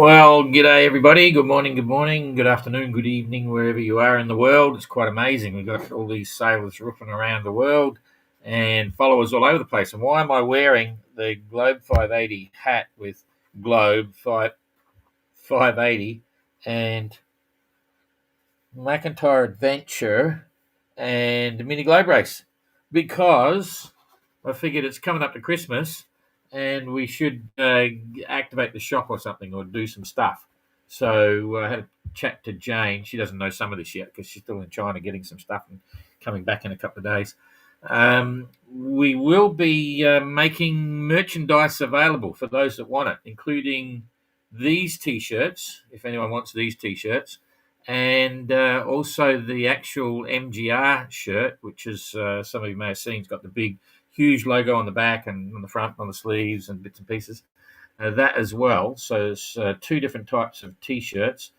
Well, g'day everybody. Good morning, good afternoon, good evening, wherever you are in the world. It's quite amazing. We've got all these sailors roofing around the world and followers all over the place. And why am I wearing the Globe 580 hat with Globe 580 and McIntyre Adventure and the Mini Globe Race? Because I figured it's coming up to Christmas and we should activate the shop or something or do some stuff. So I had a chat to Jane. She doesn't know some of this yet because she's still in China getting some stuff and coming back in a couple of days. We will be making merchandise available for those that want it, including these T-shirts, if anyone wants these T-shirts, and also the actual MGR shirt, which is some of you may have seen. It's got the big, huge logo on the back and on the front, on the sleeves and bits and pieces. That as well. So there's two different types of T-shirts,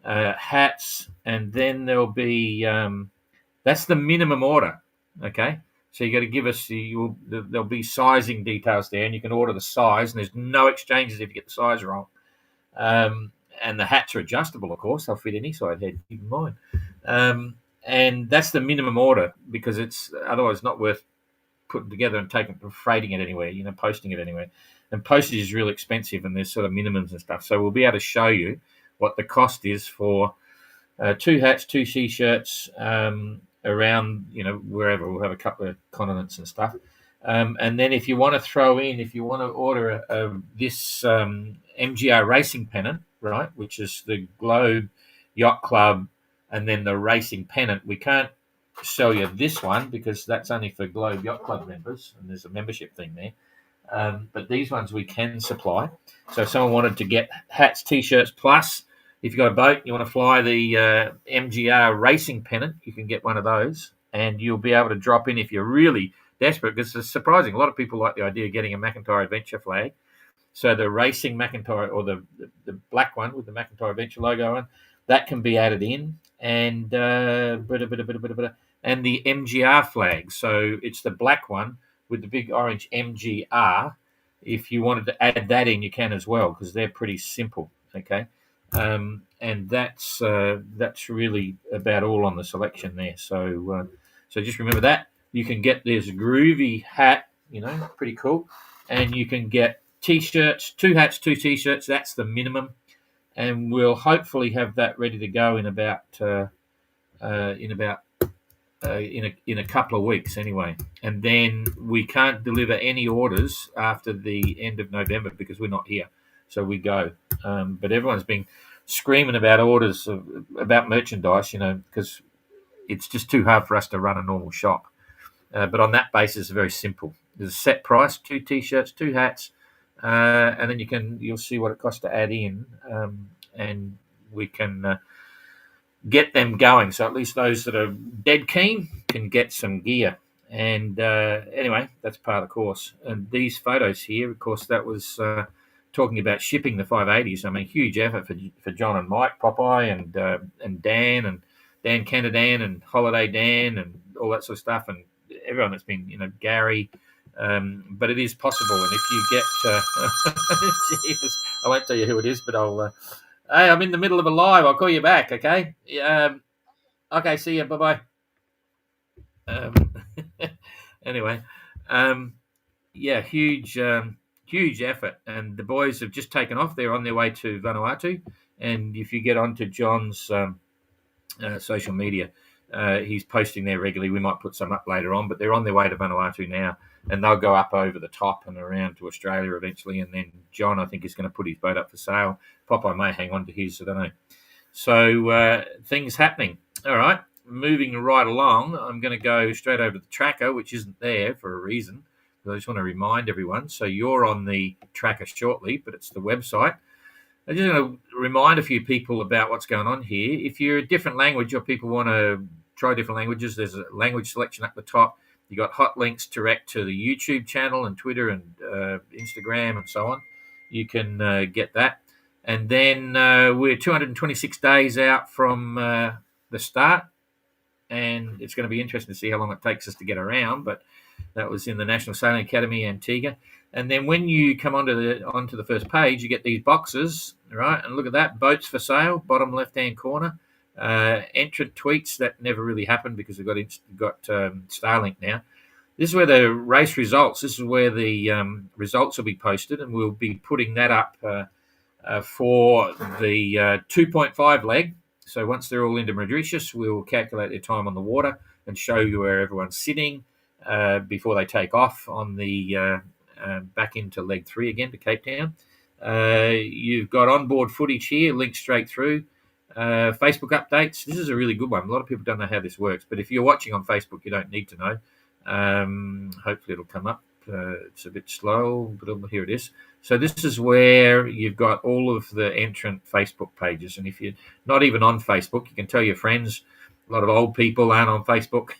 hats, and then there'll be that's the minimum order. Okay, so you got to give us there'll be sizing details there, and you can order the size, and there's no exchanges if you get the size wrong. And the hats are adjustable, of course. They'll fit any side head, even mine. And that's the minimum order because it's otherwise not worth putting together and freighting it anywhere, posting it anywhere. And postage is really expensive, and there's sort of minimums and stuff. So we'll be able to show you what the cost is for two hats, two T-shirts around, wherever. We'll have a couple of continents and stuff. And then if you want to order this MGR racing pennant, right, which is the Globe Yacht Club and then the racing pennant, we can't sell you this one because that's only for Globe Yacht Club members, and there's a membership thing there. But these ones we can supply. So if someone wanted to get hats, T-shirts, plus if you've got a boat, you want to fly the MGR racing pennant, you can get one of those, and you'll be able to drop in if you're really desperate, because it's surprising. A lot of people like the idea of getting a McIntyre Adventure flag. So the racing McIntyre, or the black one with the McIntyre Adventure logo on, that can be added in, and and the MGR flag. So it's the black one with the big orange MGR. If you wanted to add that in, you can as well, because they're pretty simple. Okay, and that's really about all on the selection there. So just remember that you can get this groovy hat, pretty cool, and you can get T-shirts, two hats, two T-shirts. That's the minimum, and we'll hopefully have that ready to go in a couple of weeks anyway. And then we can't deliver any orders after the end of November because we're not here, so we go. But everyone's been screaming about orders about merchandise, because it's just too hard for us to run a normal shop. But on that basis, it's very simple. There's a set price: two T-shirts, two hats, and then you'll see what it costs to add in, and we can get them going. So at least those that are dead keen can get some gear. And anyway, that's part of the course. And these photos here, of course, that was talking about shipping the 580s. I mean, huge effort for John and Mike Popeye and Dan Canadan and Holiday Dan and all that sort of stuff, and everyone that's been, Gary. But it is possible, and if you get, Jesus, I won't tell you who it is, but I'll. Hey, I'm in the middle of a live. I'll call you back, okay? Okay, see you. Bye-bye. Anyway, huge effort, and the boys have just taken off. They're on their way to Vanuatu, and if you get onto John's social media, he's posting there regularly. We might put some up later on, but they're on their way to Vanuatu now, and they'll go up over the top and around to Australia eventually. And then John, I think, is going to put his boat up for sale. Popeye may hang on to his, I don't know. So things happening. All right, moving right along. I'm going to go straight over to the tracker, which isn't there for a reason. But I just want to remind everyone. So you're on the tracker shortly, but it's the website. I'm just going to remind a few people about what's going on here. If you're a different language or people want to try different languages, there's a language selection up the top. You got hot links direct to the YouTube channel and Twitter and Instagram and so on. You can get that. And then we're 226 days out from the start, and it's going to be interesting to see how long it takes us to get around. But that was in the National Sailing Academy, Antigua. And then when you come onto the first page, you get these boxes, All right, and look at that, boats for sale, bottom left-hand corner. Entrant tweets, that never really happened because we've got Starlink now. This is where the race results. This is where the results will be posted, and we'll be putting that up for the 2.5 leg. So once they're all into Mauritius, we'll calculate their time on the water and show you where everyone's sitting before they take off on the back into leg 3 again to Cape Town. You've got onboard footage here, linked straight through. Facebook updates. This is a really good one. A lot of people don't know how this works, but if you're watching on Facebook, you don't need to know. Hopefully it'll come up. It's a bit slow, but here it is. So this is where you've got all of the entrant Facebook pages. And if you're not even on Facebook, you can tell your friends. A lot of old people aren't on Facebook.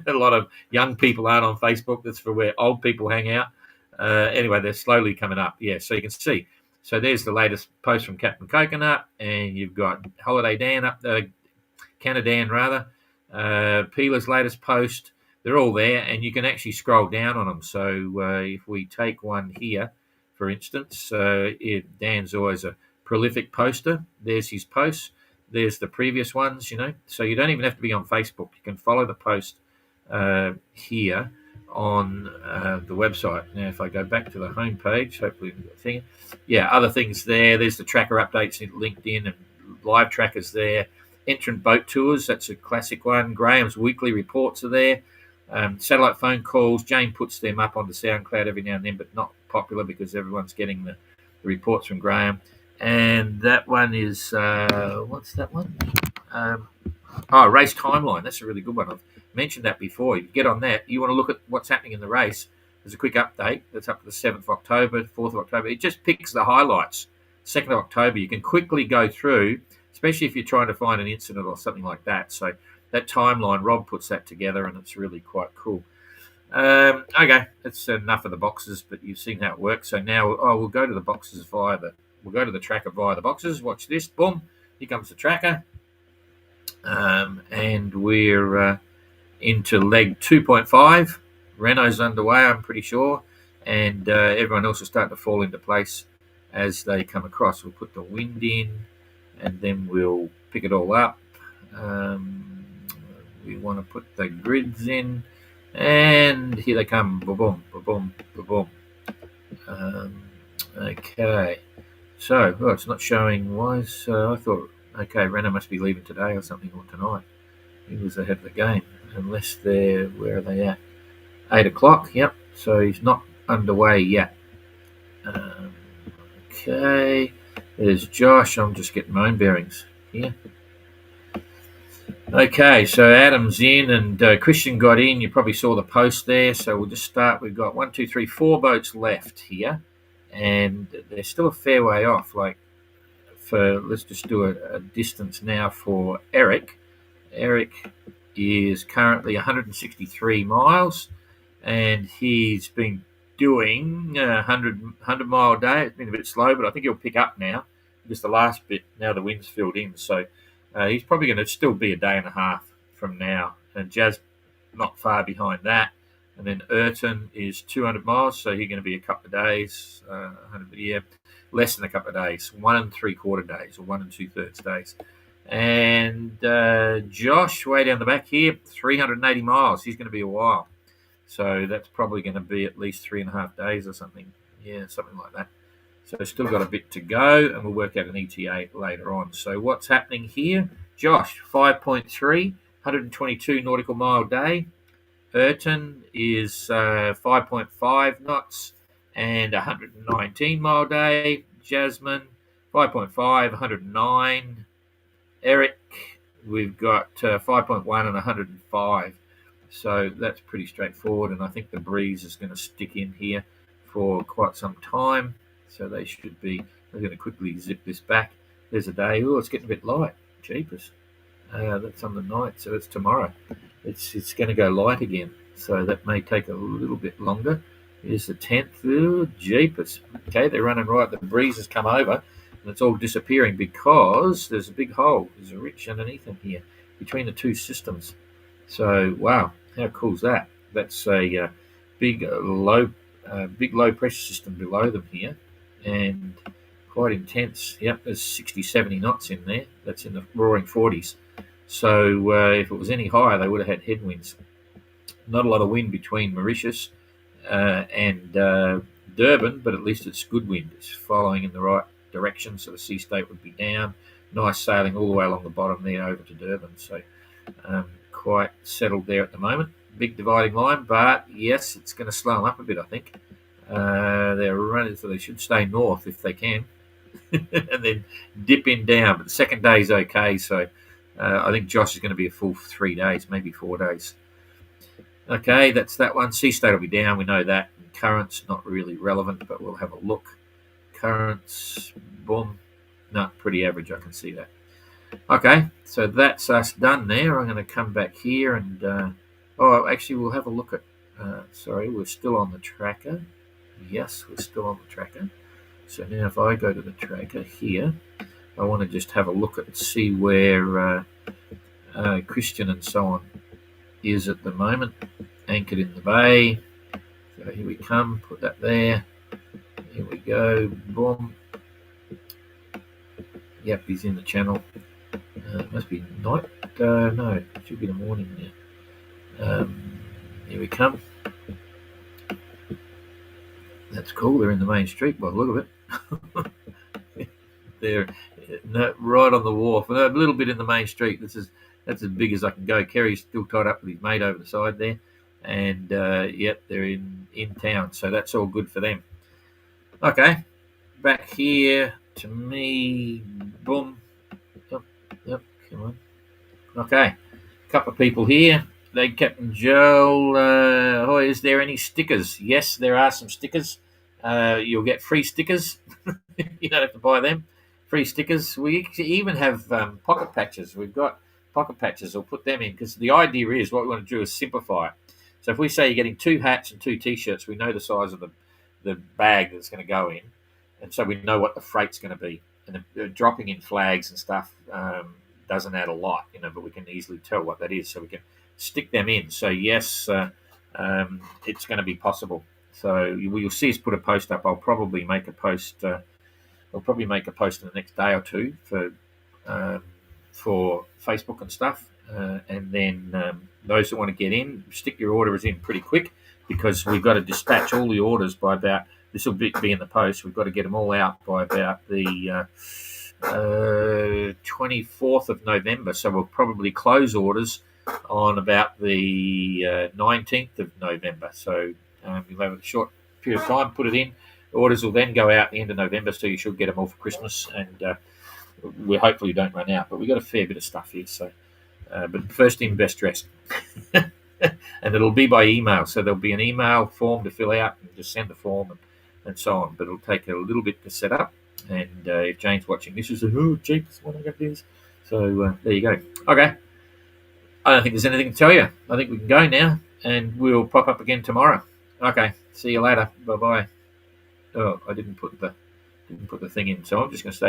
A lot of young people aren't on Facebook. That's for where old people hang out. Anyway, they're slowly coming up. Yeah, so you can see. So there's the latest post from Captain Coconut, and you've got Holiday Dan up there, Canadan rather, Peeler's latest post. They're all there, and you can actually scroll down on them. So if we take one here, for instance, Dan's always a prolific poster. There's his posts. There's the previous ones, So you don't even have to be on Facebook. You can follow the post here on the website. Now, if I go back to the home page, hopefully, other things there. There's the tracker updates in LinkedIn and live trackers there. Entrant boat tours, that's a classic one. Graham's weekly reports are there. Satellite phone calls. Jane puts them up onto SoundCloud every now and then, but not popular because everyone's getting the reports from Graham. And that one is, what's that one? Race timeline. That's a really good one. I've mentioned that before. You get on that. You want to look at what's happening in the race. There's a quick update. That's up to the 7th of October, 4th of October. It just picks the highlights. 2nd of October, you can quickly go through, especially if you're trying to find an incident or something like that. So that timeline, Rob puts that together, and it's really quite cool. Okay, that's enough of the boxes, but you've seen how it works. So now we'll go to the boxes we'll go to the tracker via the boxes. Watch this. Boom. Here comes the tracker. And we're into leg 2.5. Renault's underway, I'm pretty sure. And everyone else will start to fall into place as they come across. We'll put the wind in, and then we'll pick it all up. We want to put the grids in, and here they come. Boom, boom, boom, boom. Okay. So, it's not showing. Why? I thought, okay, Renault must be leaving today or something, or tonight. He was ahead of the game, unless where are they at? 8 o'clock, yep. So he's not underway yet. Okay. There's Josh. I'm just getting my own bearings here. Okay, so Adam's in and Christian got in. You probably saw the post there. So we'll just start. We've got 1, 2, 3, 4 boats left here. And they're still a fair way off. Let's just do a distance now for Eric. Eric is currently 163 miles, and he's been doing 100-mile a day. It's been a bit slow, but I think he'll pick up now because the last bit, now the wind's filled in. So he's probably going to still be a day and a half from now. And Jazz not far behind that. And then Ayrton is 200 miles, so he's going to be a couple of days, less than a couple of days, 1 3/4 days or 1 2/3 days. And Josh, way down the back here, 380 miles. He's going to be a while. So that's probably going to be at least 3.5 days or something. Yeah, something like that. So still got a bit to go, and we'll work out an ETA later on. So what's happening here? Josh, 5.3, 122 nautical mile day. Ayrton is 5.5 knots and 119 mile day. Jasmine, 5.5, 109. Eric, we've got 5.1 and 105. So that's pretty straightforward, and I think the breeze is going to stick in here for quite some time. So they're going to quickly zip this back. There's a day. Oh, it's getting a bit light. Jeepers. That's on the night, so it's tomorrow. It's going to go light again, so that may take a little bit longer. Here's the 10th. Oh, jeepers. Okay, they're running right. The breeze has come over, and it's all disappearing because there's a big hole. There's a ridge underneath them here between the two systems. So, wow, how cool is that? That's a big low pressure system below them here, and quite intense. Yep, there's 60, 70 knots in there. That's in the roaring 40s. So if it was any higher, they would have had headwinds. Not a lot of wind between Mauritius and Durban, but at least it's good wind. It's following in the right direction, so the sea state would be down. Nice sailing all the way along the bottom there over to Durban. So quite settled there at the moment. Big dividing line, but yes, it's going to slow them up a bit, I think. They're running, so they should stay north if they can, and then dip in down. But the second day is okay, so I think Josh is going to be a full 3 days, maybe 4 days. Okay, that's that one. Sea state will be down, we know that. And currents, not really relevant, but we'll have a look. Currents, boom. No, pretty average, I can see that. Okay, so that's us done there. I'm going to come back here and, actually we'll have a look at, sorry, we're still on the tracker. Yes, we're still on the tracker. So now if I go to the tracker here, I want to just have a look at see where Christian and so on is at the moment. Anchored in the bay. So here we come, put that there. Here we go, boom. Yep, he's in the channel. It must be night. No, it should be the morning now. Here we come. That's cool. They're in the main street by the look of it. They're right on the wharf. A little bit in the main street. That's as big as I can go. Kerry's still tied up with his mate over the side there. And, yep, they're in town. So that's all good for them. Okay. Back here to me. Boom. Yep, come on. Okay. A couple of people here. Captain Joel, is there any stickers? Yes, there are some stickers. You'll get free stickers. You don't have to buy them. Free stickers. We even have pocket patches. We've got pocket patches. We'll put them in because the idea is what we want to do is simplify it. So if we say you're getting 2 hats and 2 T-shirts, we know the size of the bag that's going to go in, and so we know what the freight's going to be. And the dropping in flags and stuff doesn't add a lot, but we can easily tell what that is, so we can stick them in. So yes, it's going to be possible. So you'll see us put a post up. I'll probably make a post. I'll probably make a post in the next day or two for Facebook and stuff. And then those that want to get in, stick your orders in pretty quick because we've got to dispatch all the orders by about. This will be in the post. We've got to get them all out by about the 24th of November. So we'll probably close orders on about the 19th of November. So you'll have a short period of time, put it in. Orders will then go out at the end of November, so you should get them all for Christmas. And we hopefully don't run out. But we've got a fair bit of stuff here. So, but first in, best dressed. And it'll be by email. So there'll be an email form to fill out and just send the form and so on. But it'll take a little bit to set up. And if Jane's watching this, she's like, oh, jeez, what am I going to do this? So there you go. Okay. I don't think there's anything to tell you. I think we can go now, and we'll pop up again tomorrow. Okay. See you later. Bye-bye. Oh, I didn't put the thing in, so I'm just going to say